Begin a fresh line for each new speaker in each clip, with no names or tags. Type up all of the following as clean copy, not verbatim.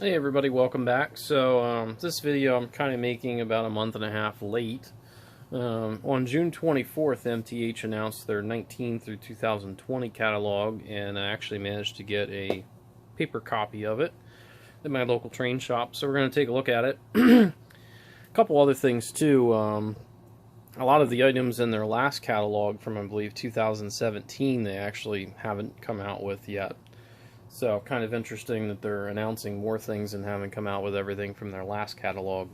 Hey everybody, welcome back. So this video I'm kind of making about a month and a half late. On June 24th, MTH announced their 19 through 2020 catalog, and I actually managed to get a paper copy of it at my local train shop. So we're going to take a look at it. A couple other things too. A lot of the items in their last catalog from, I believe, 2017, they actually haven't come out with yet. So kind of interesting that they're announcing more things and haven't come out with everything from their last catalog.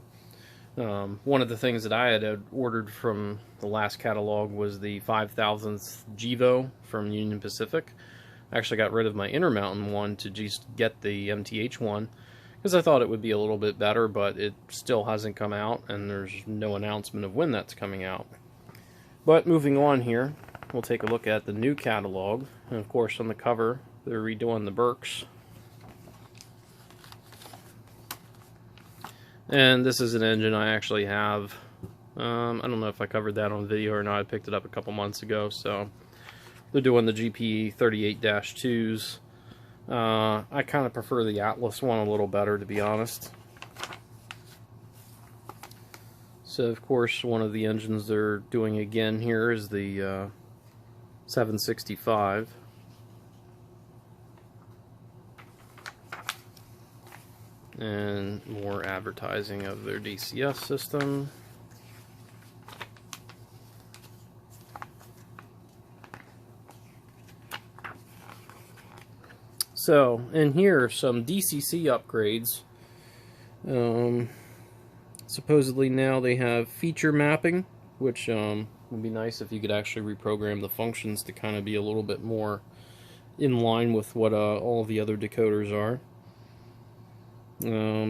One of the things that I had ordered from the last catalog was the 5000th GEVO from Union Pacific. I actually got rid of my Intermountain one to just get the MTH one because I thought it would be a little bit better, but it still hasn't come out and there's no announcement of when that's coming out. But moving on here, we'll take a look at the new catalog, and of course on the cover they're redoing the Berks. And this is an engine I actually have. I don't know if I covered that on video or not. I picked it up a couple months ago. So they're doing the GP 38-2s. I kind of prefer the Atlas one a little better, to be honest. So of course one of the engines they're doing again here is the 765. And more advertising of their DCS system. So, in here, some DCC upgrades. Supposedly now they have feature mapping, which would be nice if you could actually reprogram the functions to kind of be a little bit more in line with what all the other decoders are.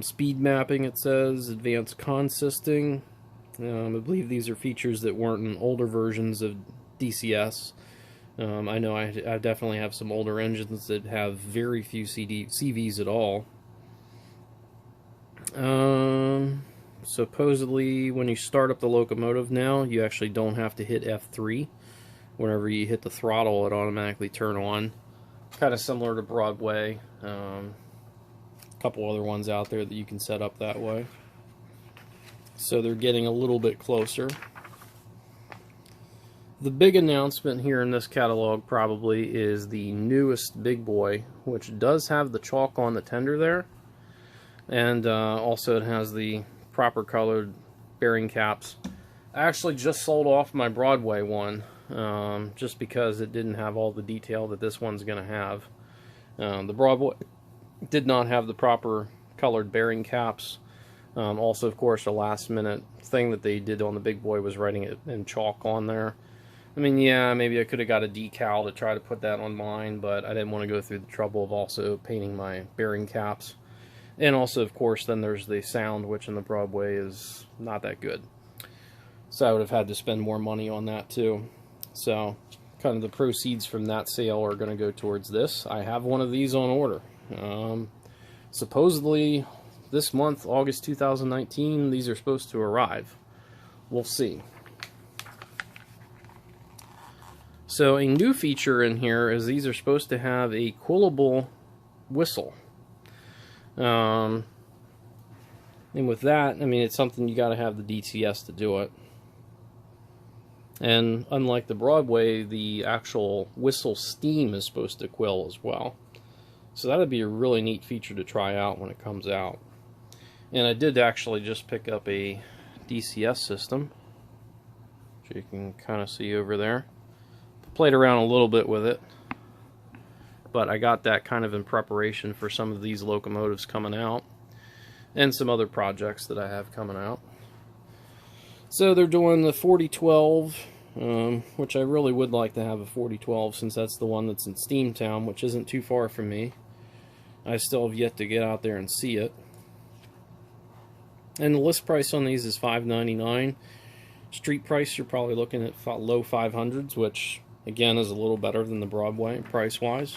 Speed mapping, it says, advanced consisting. I believe these are features that weren't in older versions of DCS. I know I definitely have some older engines that have very few CVs at all. Supposedly, when you start up the locomotive now, you actually don't have to hit F3. Whenever you hit the throttle, it automatically turns on. Kind of similar to Broadway. Couple other ones out there that you can set up that way. So they're getting a little bit closer. The big announcement here in this catalog probably is the newest big boy, which does have the chalk on the tender there, and also it has the proper colored bearing caps. I actually just sold off my Broadway one just because it didn't have all the detail that this one's going to have. The Broadway did not have the proper colored bearing caps. Also, of course, a last minute thing that they did on the big boy was writing it in chalk on there. I mean, yeah, maybe I could have got a decal to try to put that on mine, but I didn't want to go through the trouble of also painting my bearing caps. And also, of course, then there's the sound, which in the Broadway is not that good. So I would have had to spend more money on that too. So kind of the proceeds from that sale are going to go towards this. I have one of these on order. Supposedly this month, August 2019, these are supposed to arrive. We'll see. So a new feature in here is these are supposed to have a quillable whistle. And with that, I mean, it's something you got to have the DTS to do it. And unlike the Broadway, the actual whistle steam is supposed to quill as well. So that would be a really neat feature to try out when it comes out. And I did actually just pick up a DCS system, which you can kind of see over there. Played around a little bit with it, but I got that kind of in preparation for some of these locomotives coming out, and some other projects that I have coming out. So they're doing the 4012, which I really would like to have a 4012 since that's the one that's in Steamtown, which isn't too far from me. I still have yet to get out there and see it. And the list price on these is $5.99. Street price, you're probably looking at low 500s, which again is a little better than the Broadway price-wise.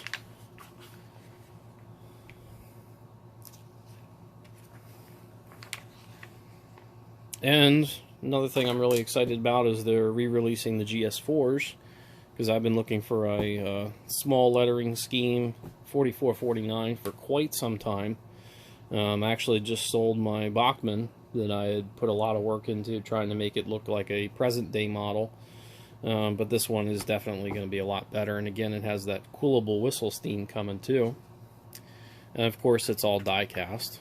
And another thing I'm really excited about is they're re-releasing the GS4s, because I've been looking for a small lettering scheme 4449 for quite some time. I actually just sold my Bachmann that I had put a lot of work into trying to make it look like a present day model. But this one is definitely going to be a lot better. And again, it has that coolable whistle steam coming too. And of course, it's all die cast.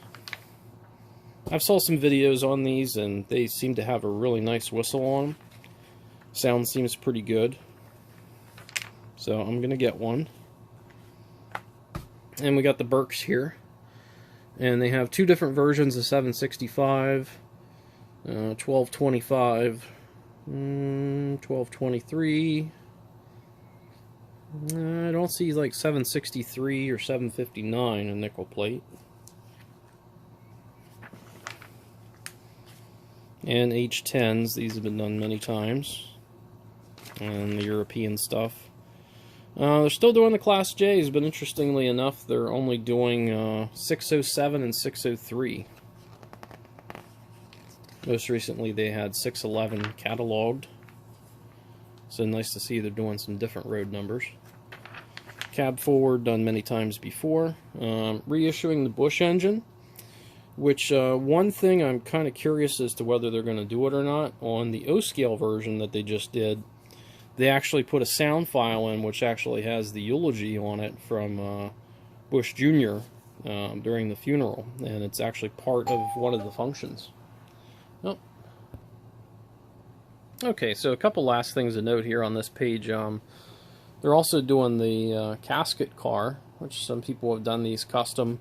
I've saw some videos on these, and they seem to have a really nice whistle on them. Sound seems pretty good. So I'm going to get one. And we got the Berks here. And they have two different versions of 765, 1225, 1223. I don't see like 763 or 759 in nickel plate. And H10s, these have been done many times. And the European stuff. They're still doing the Class J's, but interestingly enough, they're only doing 607 and 603. Most recently, they had 611 cataloged. So nice to see they're doing some different road numbers. Cab forward, done many times before. Reissuing the Bush engine, which one thing I'm kind of curious as to whether they're going to do it or not. On the O-scale version that they just did, they actually put a sound file in which actually has the eulogy on it from Bush Jr. During the funeral, and it's actually part of one of the functions. Oh. Okay, so a couple last things to note here on this page. They're also doing the casket car, which some people have done these custom,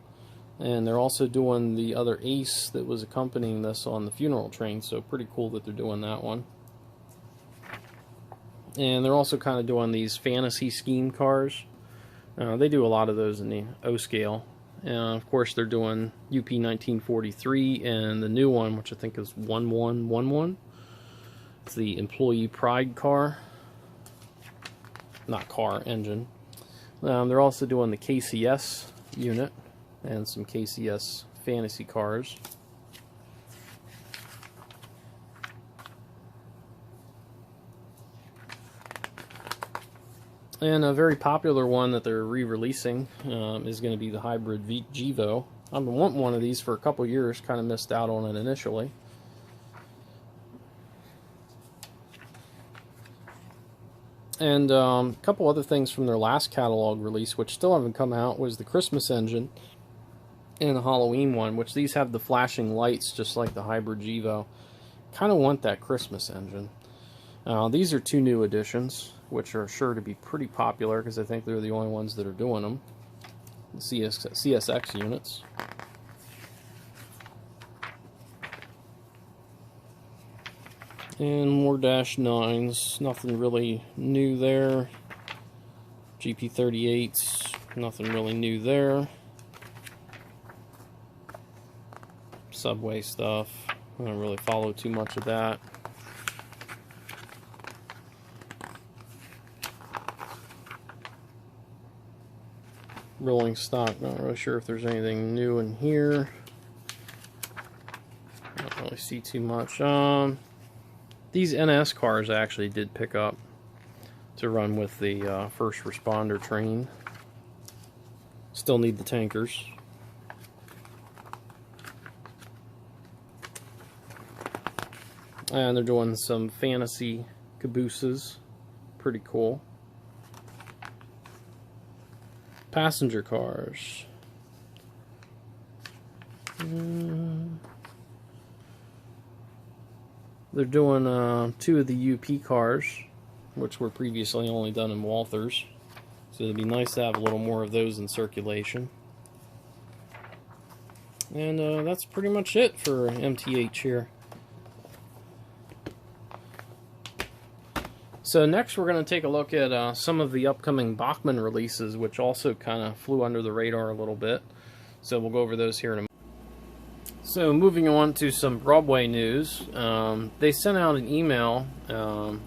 and they're also doing the other Ace that was accompanying this on the funeral train, so pretty cool that they're doing that one. And they're also kind of doing these fantasy scheme cars. They do a lot of those in the O scale. And of course, they're doing UP 1943 and the new one, which I think is 1111. It's the employee pride car. Not car, engine. They're also doing the KCS unit and some KCS fantasy cars. And a very popular one that they're re-releasing is going to be the hybrid Gevo. I've been wanting one of these for a couple years, kind of missed out on it initially. And a couple other things from their last catalog release, which still haven't come out, was the Christmas engine and the Halloween one, which these have the flashing lights just like the hybrid Gevo. Kind of want that Christmas engine. These are two new editions, which are sure to be pretty popular because I think they're the only ones that are doing them. The CSX units. And more Dash 9s, nothing really new there. GP38s, nothing really new there. Subway stuff, I don't really follow too much of that. Rolling stock, not really sure if there's anything new in here. Don't really see too much. These NS cars I actually did pick up to run with the first responder train. Still need the tankers. And they're doing some fantasy cabooses. Pretty cool. Passenger cars. They're doing two of the UP cars, which were previously only done in Walthers. So it'd be nice to have a little more of those in circulation. And that's pretty much it for MTH here. So next we're going to take a look at some of the upcoming Bachmann releases, which also kind of flew under the radar a little bit. So we'll go over those here in a moment. So moving on to some Broadway news, they sent out an email,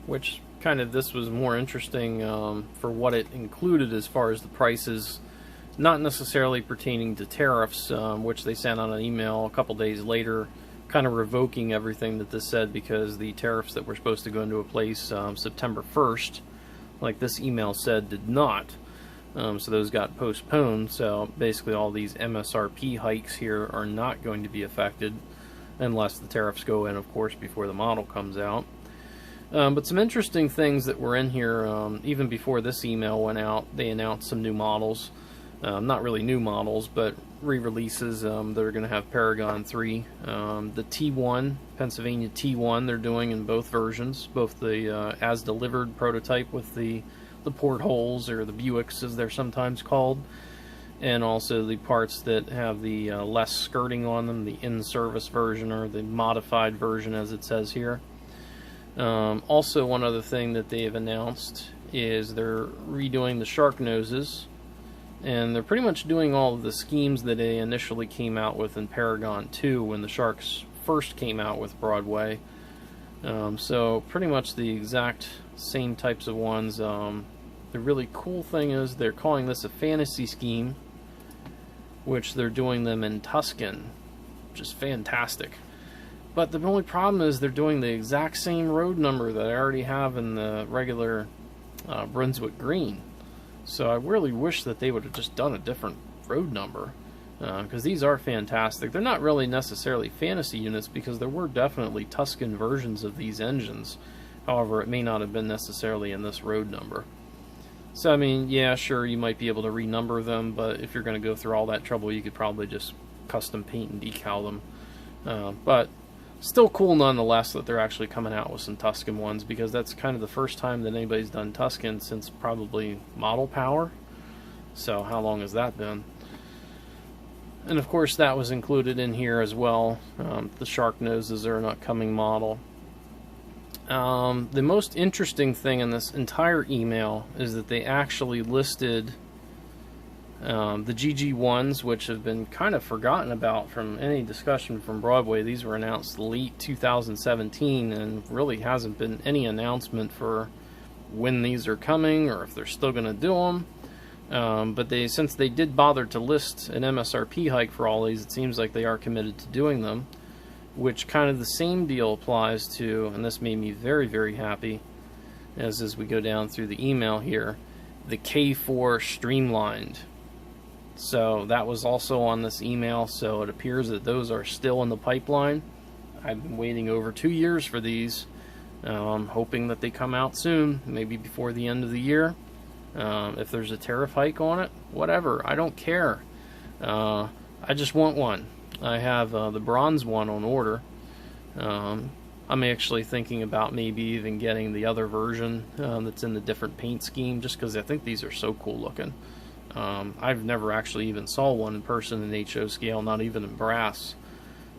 which kind of this was more interesting for what it included as far as the prices, not necessarily pertaining to tariffs, which they sent out an email a couple days later, kind of revoking everything that this said because the tariffs that were supposed to go into place September 1st, like this email said, did not. So those got postponed. So basically all these MSRP hikes here are not going to be affected unless the tariffs go in, of course, before the model comes out. But some interesting things that were in here, even before this email went out, they announced some new models. Not really new models, but re-releases that are going to have Paragon 3. The T1, Pennsylvania T1, they're doing in both versions, both the as-delivered prototype with the portholes, or the Buicks as they're sometimes called, and also the parts that have the less skirting on them, the in-service version, or the modified version as it says here. Also, one other thing that they've announced is they're redoing the shark noses, and they're pretty much doing all of the schemes that they initially came out with in Paragon 2 when the sharks first came out with Broadway. So pretty much the exact same types of ones. The really cool thing is they're calling this a fantasy scheme, which they're doing them in Tuscan, which is fantastic. But the only problem is they're doing the exact same road number that I already have in the regular Brunswick Green. So I really wish that they would have just done a different road number, because these are fantastic. They're not really necessarily fantasy units, because there were definitely Tuscan versions of these engines. However, it may not have been necessarily in this road number. So I mean, yeah, sure, you might be able to renumber them, but if you're going to go through all that trouble, you could probably just custom paint and decal them. But still cool nonetheless that they're actually coming out with some Tuscan ones, because that's kind of the first time that anybody's done Tuscan since probably Model Power. So how long has that been? And of course that was included in here as well. The shark noses are an upcoming model. The most interesting thing in this entire email is that they actually listed the GG1s, which have been kind of forgotten about from any discussion from Broadway. These were announced late 2017, and really hasn't been any announcement for when these are coming or if they're still going to do them. But since they did bother to list an MSRP hike for all these, it seems like they are committed to doing them, which kind of the same deal applies to, and this made me very, very happy as we go down through the email here, the K4 Streamlined. So that was also on this email, so it appears that those are still in the pipeline. I've been waiting over 2 years for these. I'm hoping that they come out soon, maybe before the end of the year. If there's a tariff hike on it, whatever, I don't care. I just want one. I have the bronze one on order. I'm actually thinking about maybe even getting the other version that's in the different paint scheme, just because I think these are so cool looking. I've never actually even saw one in person in HO scale, not even in brass.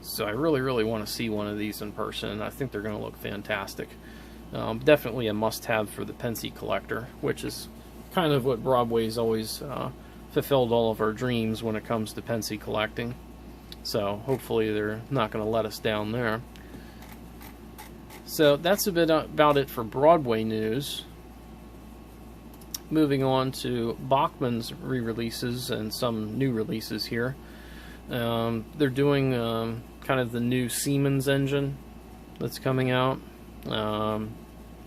So I really, really want to see one of these in person, and I think they're going to look fantastic. Definitely a must-have for the Pensy collector, which is kind of what Broadway's always fulfilled all of our dreams when it comes to Pensy collecting. So hopefully they're not going to let us down there. So that's a bit about it for Broadway news. Moving on to Bachmann's re-releases and some new releases here. They're doing kind of the new Siemens engine that's coming out. I'm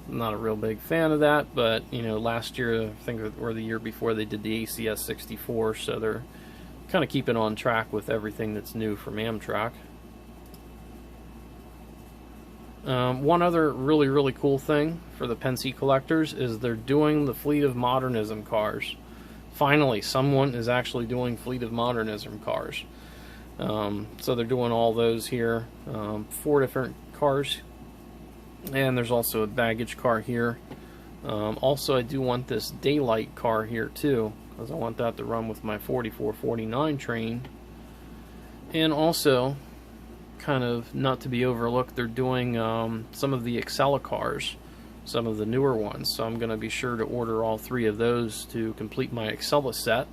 not a real big fan of that, but you know, last year, I think, or the year before, they did the ACS 64, so they're kind of keeping on track with everything that's new from Amtrak. One other really, really cool thing for the Pensy collectors is they're doing the Fleet of Modernism cars. Finally, someone is actually doing Fleet of Modernism cars. So they're doing all those here. 4 different cars. And there's also a baggage car here. Also, I do want this Daylight car here too, because I want that to run with my 4449 train. And also, kind of not to be overlooked, they're doing some of the Excella cars, some of the newer ones. So I'm going to be sure to order all 3 of those to complete my Excella set,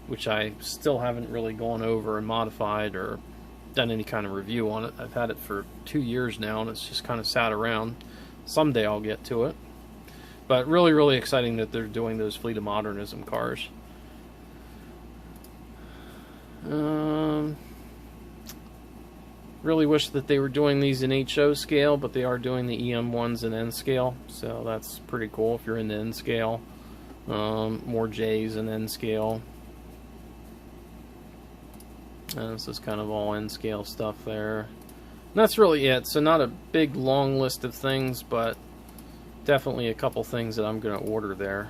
which I still haven't really gone over and modified or done any kind of review on it. I've had it for 2 years now, and it's just kind of sat around. Someday I'll get to it. But really, really exciting that they're doing those Fleet of Modernism cars. Really wish that they were doing these in HO scale, but they are doing the EM ones in N scale, so that's pretty cool if you're in the N scale. more J's and N scale. And this is kind of all N scale stuff there. And that's really it. So not a big long list of things, but definitely a couple things that I'm going to order there.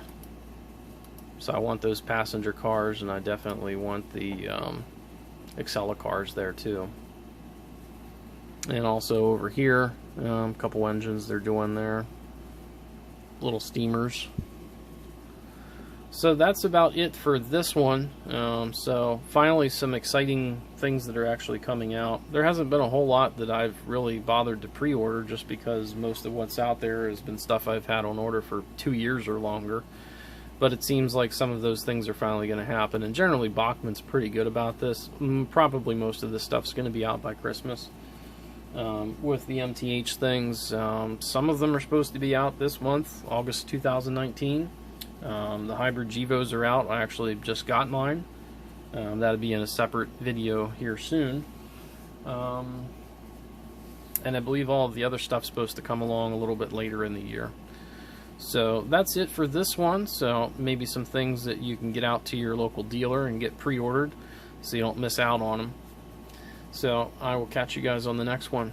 So I want those passenger cars, and I definitely want the Excella cars there too. And also over here, a couple engines they're doing there. Little steamers. So that's about it for this one. So finally some exciting things that are actually coming out. There hasn't been a whole lot that I've really bothered to pre-order, just because most of what's out there has been stuff I've had on order for 2 years or longer. But it seems like some of those things are finally going to happen. And generally Bachmann's pretty good about this. Probably most of this stuff's going to be out by Christmas. With the MTH things, some of them are supposed to be out this month, August 2019. The hybrid Gevos are out. I actually just got mine. That'll be in a separate video here soon. And I believe all of the other stuff's supposed to come along a little bit later in the year. So that's it for this one. So maybe some things that you can get out to your local dealer and get pre-ordered so you don't miss out on them. So I will catch you guys on the next one.